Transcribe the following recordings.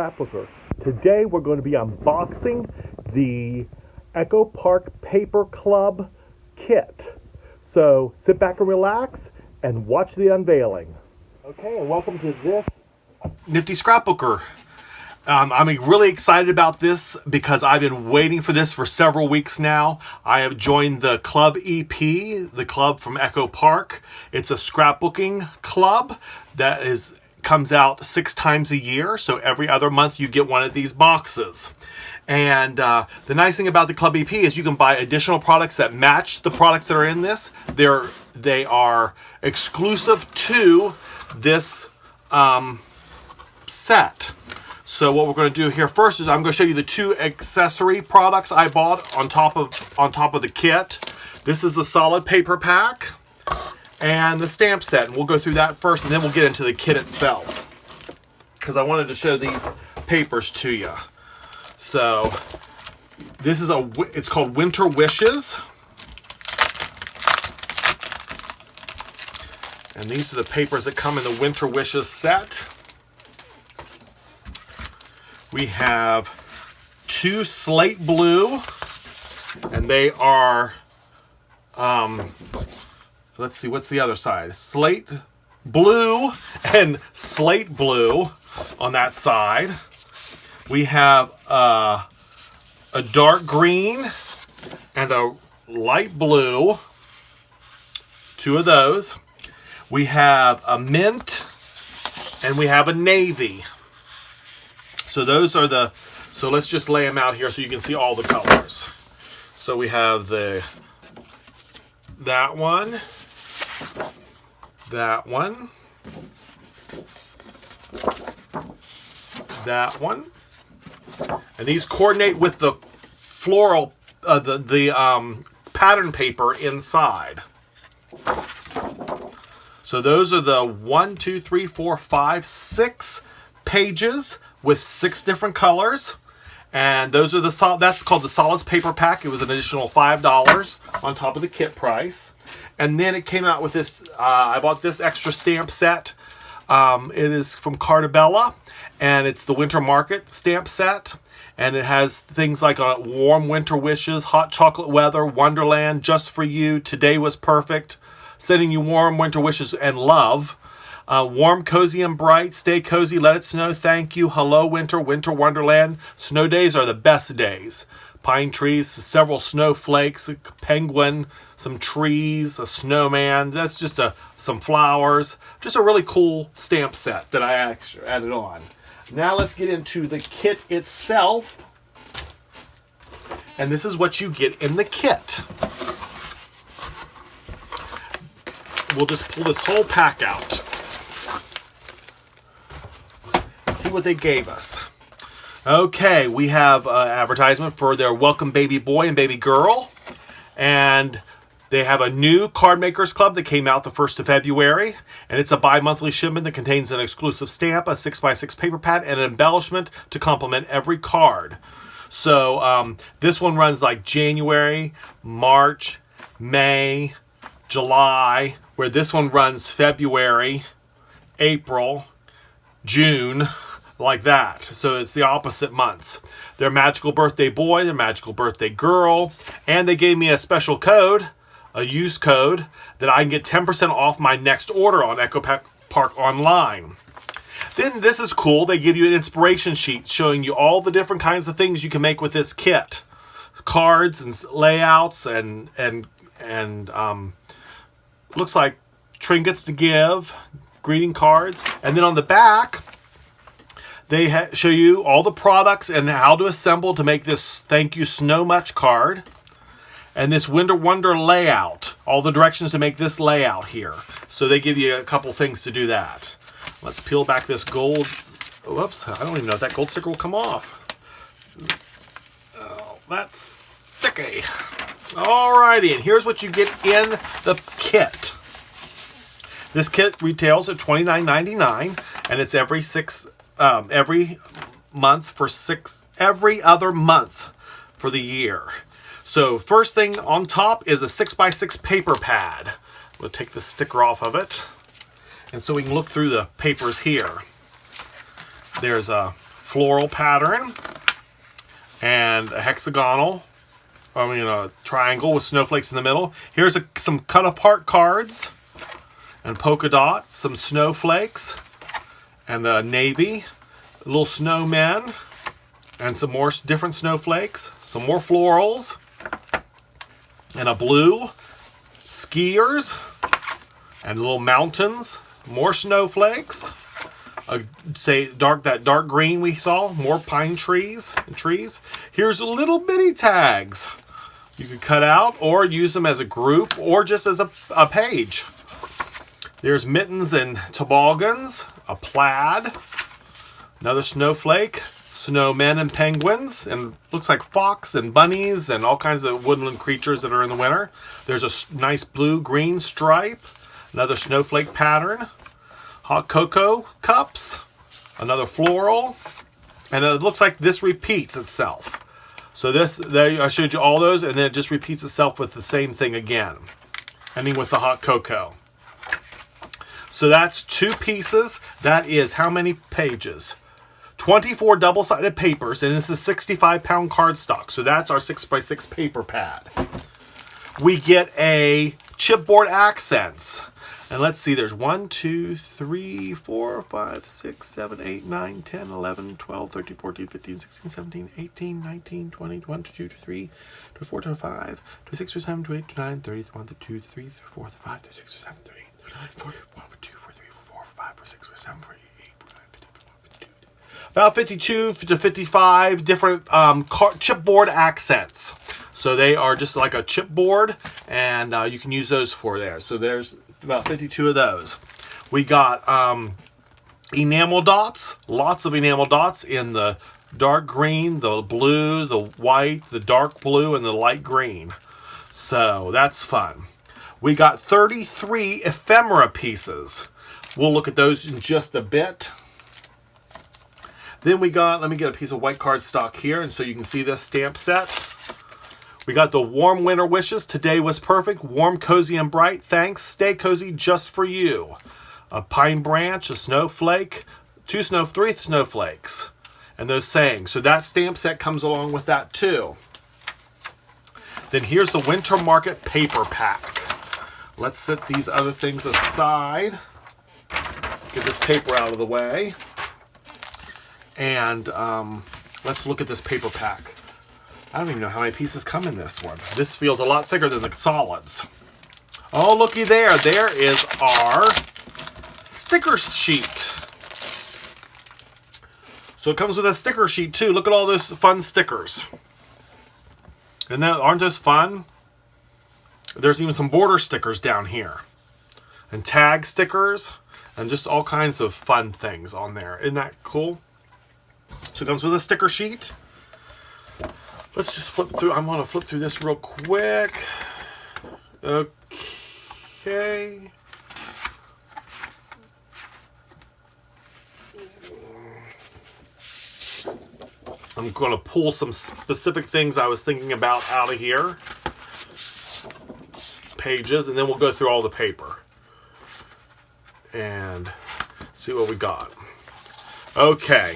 Scrapbooker. Today we're going to be unboxing the Echo Park Paper Club kit. So sit back and relax and watch the unveiling. Okay, and welcome to this nifty scrapbooker. I'm really excited about this because I've been waiting for this for several weeks now. I have joined the Club EP, the club from Echo Park. It's a scrapbooking club that comes out 6 times a year. So every other month you get one of these boxes. And the nice thing about the Club EP is you can buy additional products that match the products that are in this. They are exclusive to this set. So what we're going to do here first is I'm going to show you the 2 accessory products I bought on top of the kit. This is the solid paper pack and the stamp set, and we'll go through that first, and then we'll get into the kit itself because I wanted to show these papers to you. So this is it's called Winter Wishes, and these are the papers that come in the Winter Wishes set. We have 2 slate blue, and they are, let's see, what's the other side? Slate blue and slate blue on that side. We have a dark green and a light blue, 2 of those. We have a mint and we have a navy. So those are so let's just lay them out here so you can see all the colors. So we have that one, that one, that one. And these coordinate with the floral, the pattern paper inside. So those are the 1, 2, 3, 4, 5, 6 pages with 6 different colors, and those are that's called the Solids Paper Pack. It was an additional $5 on top of the kit price, and then it came out with this. I bought this extra stamp set. It is from Cartabella, and it's the Winter Market stamp set, and it has things like warm winter wishes, hot chocolate weather, Wonderland, just for you, today was perfect, sending you warm winter wishes and love. Warm, cozy, and bright. Stay cozy. Let it snow. Thank you. Hello, winter. Winter wonderland. Snow days are the best days. Pine trees, several snowflakes, a penguin, some trees, a snowman. That's just some flowers. Just a really cool stamp set that I actually added on. Now let's get into the kit itself. And this is what you get in the kit. We'll just pull this whole pack out. See what they gave us. Okay, we have an advertisement for their Welcome Baby Boy and Baby Girl, and they have a new Card Makers Club that came out the 1st of February, and it's a bi-monthly shipment that contains an exclusive stamp, a 6x6 paper pad, and an embellishment to complement every card. So this one runs like January, March, May, July, where this one runs February, April, June, like that. So it's the opposite months. Their Magical Birthday Boy, their Magical Birthday Girl, and they gave me a special code, a use code, that I can get 10% off my next order on Echo Park online. Then this is cool. They give you an inspiration sheet showing you all the different kinds of things you can make with this kit. Cards and layouts and looks like trinkets to give, greeting cards, and then on the back they show you all the products and how to assemble to make this Thank You Snow Much card, and this Winter Wonder layout, all the directions to make this layout here. So they give you a couple things to do that. Let's peel back this gold. Whoops, I don't even know if that gold sticker will come off. Oh, that's sticky. Alrighty, and here's what you get in the kit. This kit retails at $29.99, and it's every other month for the year. So first thing on top is a 6x6 paper pad. We'll take the sticker off of it, and so we can look through the papers here. There's a floral pattern and a hexagonal, a triangle with snowflakes in the middle. Here's some cut apart cards and polka dots, some snowflakes and a navy, little snowmen and some more different snowflakes, some more florals and a blue, skiers and little mountains, more snowflakes. That dark green we saw, more pine trees and trees. Here's little bitty tags. You can cut out or use them as a group or just as a page. There's mittens and toboggans, a plaid, another snowflake, snowmen and penguins, and looks like fox and bunnies and all kinds of woodland creatures that are in the winter. There's a nice blue-green stripe, another snowflake pattern, hot cocoa cups, another floral, and it looks like this repeats itself. So I showed you all those, and then it just repeats itself with the same thing again, ending with the hot cocoa. So that's 2 pieces. That is how many pages? 24 double-sided papers, and this is 65-pound cardstock. So that's our 6x6 paper pad. We get a chipboard accents. And let's see, there's 1, 2, 3, 4, 5, 6, 7, 8, 9, 10, 11, 12, 13, 14, 15, 16, 17, 18, 19, 20, 21, 22, 23, 24, 25, 26, 27, 28, 29, 30, 31, 32, 33, 34, 35, 36, 37, 38, 39, 40, 41, 42, 43, 44, 45, 46, 47, 48, 49, 50, 51, 52. About 52 to 55 different chipboard accents. So they are just like a chipboard, and you can use those for there. So there's about 52 of those. We got enamel dots, lots of enamel dots in the dark green, the blue, the white, the dark blue, and the light green. So that's fun. We got 33 ephemera pieces. We'll look at those in just a bit. Then we got, let me get a piece of white cardstock here, and so you can see this stamp set. We got the warm winter wishes. Today was perfect. Warm, cozy, and bright. Thanks. Stay cozy just for you. A pine branch, a snowflake, 3 snowflakes. And those sayings. So that stamp set comes along with that too. Then here's the Winter Market paper pack. Let's set these other things aside. Get this paper out of the way. And let's look at this paper pack. I don't even know how many pieces come in this one. This feels a lot thicker than the solids. Oh, looky there. There is our sticker sheet. So it comes with a sticker sheet too. Look at all those fun stickers. And aren't those fun? There's even some border stickers down here. And tag stickers. And just all kinds of fun things on there. Isn't that cool? So it comes with a sticker sheet. Let's just flip through. I'm going to flip through this real quick. Okay. I'm going to pull some specific things I was thinking about out of here. Pages, and then we'll go through all the paper. And see what we got. Okay.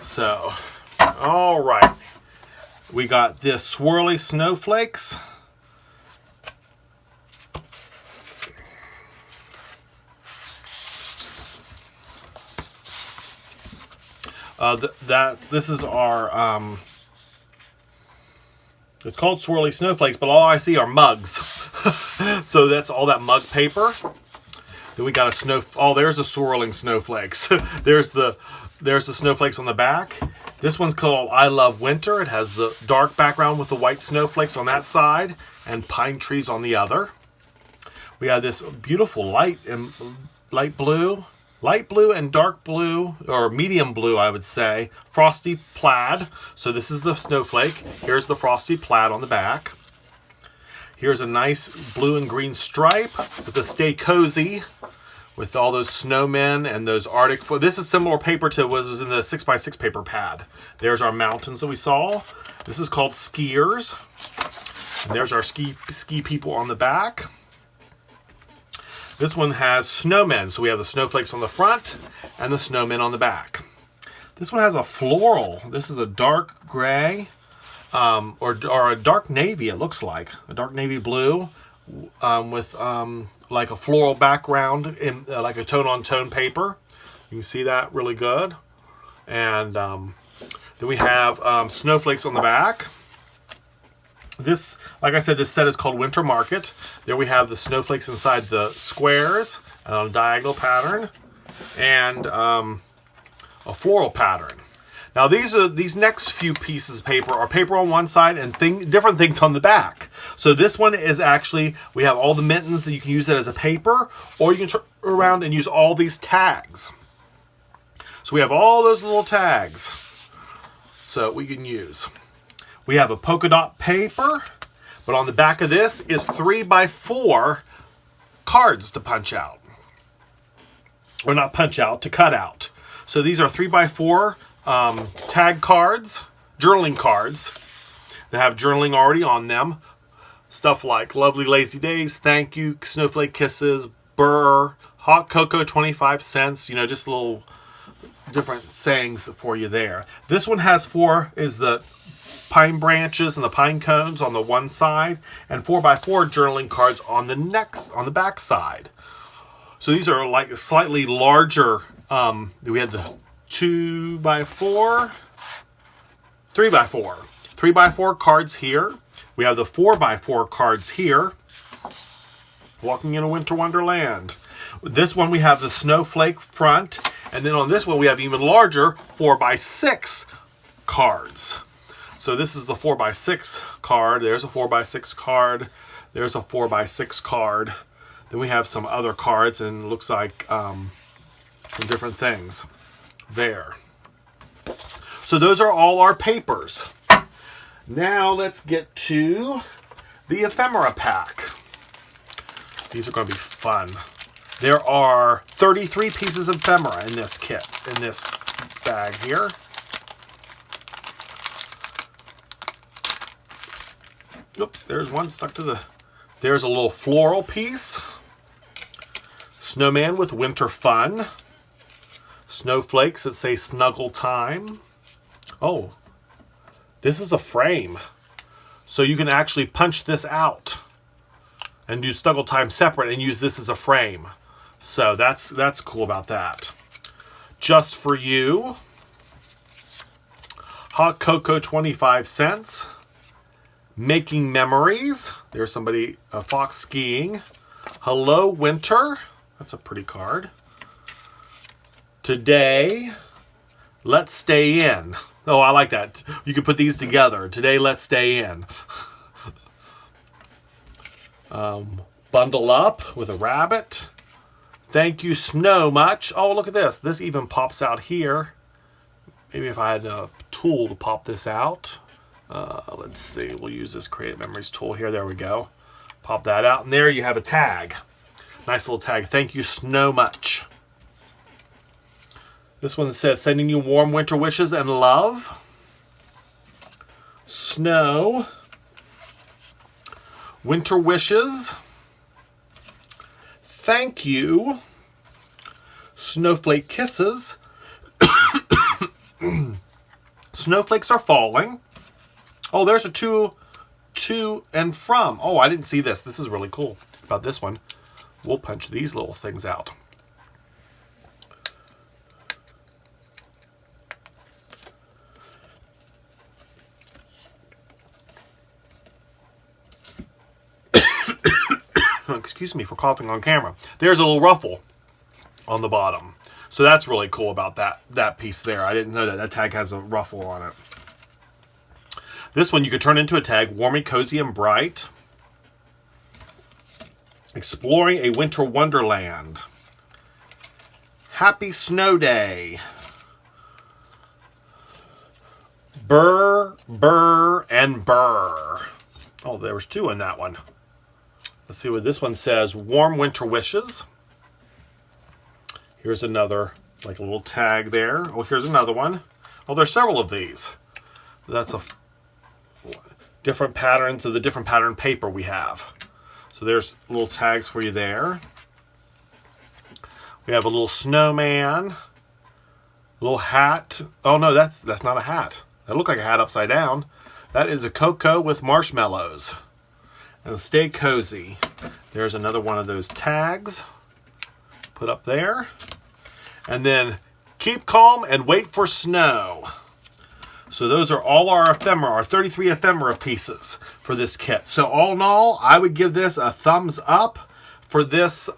So, all right, we got this swirly snowflakes. This is our it's called swirly snowflakes, but all I see are mugs. So that's all that mug paper. Then we got there's the swirling snowflakes. There's the snowflakes on the back. This one's called I Love Winter. It has the dark background with the white snowflakes on that side and pine trees on the other. We have this beautiful light blue and dark blue, or medium blue, I would say, frosty plaid. So this is the snowflake. Here's the frosty plaid on the back. Here's a nice blue and green stripe with the Stay Cozy, with all those snowmen and those Arctic. This is similar paper to what was in the 6x6 paper pad. There's our mountains that we saw. This is called skiers. And there's our ski people on the back. This one has snowmen. So we have the snowflakes on the front and the snowmen on the back. This one has a floral. This is a dark gray or a dark navy, it looks like. A dark navy blue with like a floral background in like a tone-on-tone paper. You can see that really good. And then we have snowflakes on the back. This, like I said, this set is called Winter Market. There we have the snowflakes inside the squares and on a diagonal pattern, and a floral pattern. Now these next few pieces of paper are paper on one side and different things on the back. So this one is actually, we have all the mittens that you can use it as a paper, or you can turn around and use all these tags. So we have all those little tags so we can use. We have a polka dot paper, but on the back of this is 3x4 cards to punch out. Or not punch out, to cut out. So these are 3x4 tag cards, journaling cards that have journaling already on them. Stuff like lovely lazy days, thank you, snowflake kisses, burr, hot cocoa 25 cents, you know, just little different sayings for you there. This one has is the pine branches and the pine cones on the one side, and 4x4 journaling cards on the back side. So these are like slightly larger. We had the 2x4, 3x4 cards here. We have the 4x4 cards here. Walking in a Winter Wonderland. This one we have the snowflake front, and then on this one we have even larger 4x6 cards. So this is the 4x6 card. There's a 4x6 card. There's a 4x6 card. Then we have some other cards, and it looks like some different things there. So those are all our papers. Now let's get to the ephemera pack. These are going to be fun. There are 33 pieces of ephemera in this kit, in this bag here. Oops, there's one stuck to the... There's a little floral piece. Snowman with winter fun. Snowflakes that say snuggle time. Oh, this is a frame. So you can actually punch this out and do snuggle time separate and use this as a frame. So that's cool about that. Just for you. Hot cocoa 25 cents. Making memories. There's somebody, a fox skiing. Hello Winter. That's a pretty card. Today, let's stay in. Oh, I like that. You can put these together. Today, let's stay in. Bundle up with a rabbit. Thank you so much. Oh, look at this. This even pops out here. Maybe if I had a tool to pop this out. Let's see. We'll use this Creative Memories tool here. There we go. Pop that out. And there you have a tag. Nice little tag. Thank you so much. This one says, sending you warm winter wishes and love. Snow. Winter wishes. Thank you. Snowflake kisses. Snowflakes are falling. Oh, there's a to and from. Oh, I didn't see this. This is really cool about this one. We'll punch these little things out. Excuse me for coughing on camera. There's a little ruffle on the bottom. So that's really cool about that piece there. I didn't know that tag has a ruffle on it. This one you could turn into a tag, warmy, cozy, and bright. Exploring a winter wonderland. Happy snow day. Burr, burr, and burr. Oh, there was two in that one. Let's see what this one says. Warm winter wishes. Here's another, like a little tag there. Oh, here's another one. Oh, there's several of these. That's a different patterns of the different pattern paper we have. So there's little tags for you there. We have a little snowman, a little hat. Oh no, that's not a hat. That looked like a hat upside down. That is a cocoa with marshmallows. And stay cozy. There's another one of those tags. Put up there. And then keep calm and wait for snow. So those are all our ephemera, our 33 ephemera pieces for this kit. So all in all, I would give this a thumbs up for this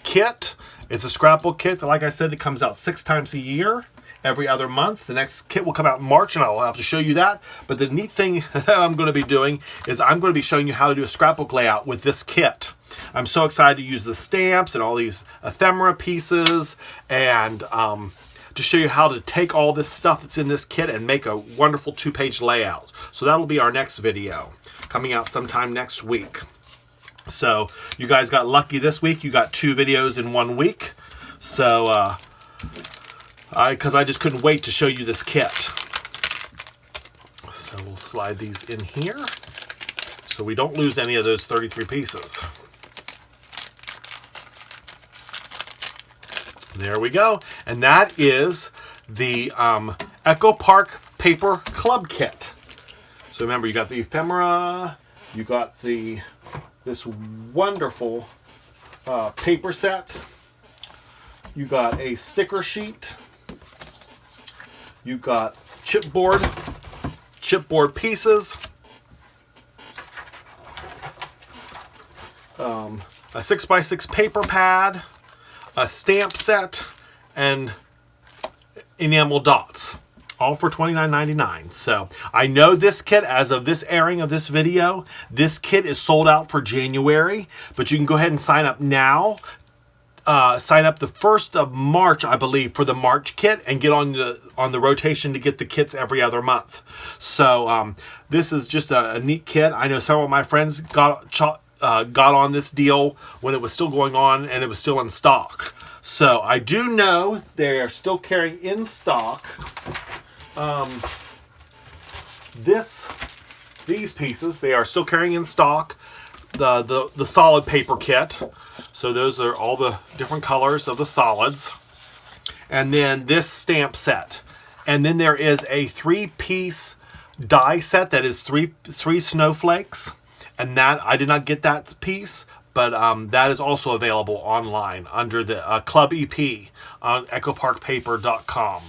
kit. It's a scrapbook kit that, like I said, it comes out 6 times a year, every other month. The next kit will come out in March, and I'll have to show you that. But the neat thing that I'm going to be doing is I'm going to be showing you how to do a scrapbook layout with this kit. I'm so excited to use the stamps and all these ephemera pieces, and to show you how to take all this stuff that's in this kit and make a wonderful 2-page layout. So that'll be our next video, coming out sometime next week. So you guys got lucky this week. You got 2 videos in 1 week. So, because I just couldn't wait to show you this kit. So we'll slide these in here so we don't lose any of those 33 pieces. There we go. And that is the Echo Park Paper Club Kit. So remember, you got the ephemera, you got this wonderful paper set, you got a sticker sheet, you got chipboard pieces, a 6x6 paper pad, a stamp set, and enamel dots, all for $29.99. So I know this kit, as of this airing of this video, this kit is sold out for January, but you can go ahead and sign up now. Sign up the 1st of March, I believe, for the March kit, and get on the rotation to get the kits every other month. So this is just a neat kit. I know several of my friends got on this deal when it was still going on and it was still in stock. So I do know they are still carrying in stock these pieces. They are still carrying in stock the solid paper kit. So those are all the different colors of the solids. And then this stamp set. And then there is a 3-piece die set that is three snowflakes. And that, I did not get that piece, but that is also available online under the Club EP on echoparkpaper.com.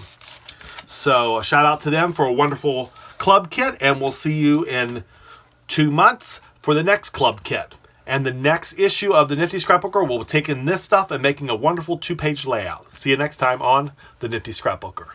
So a shout out to them for a wonderful club kit, and we'll see you in 2 months for the next club kit. And the next issue of the Nifty Scrapbooker will be taking this stuff and making a wonderful 2-page layout. See you next time on the Nifty Scrapbooker.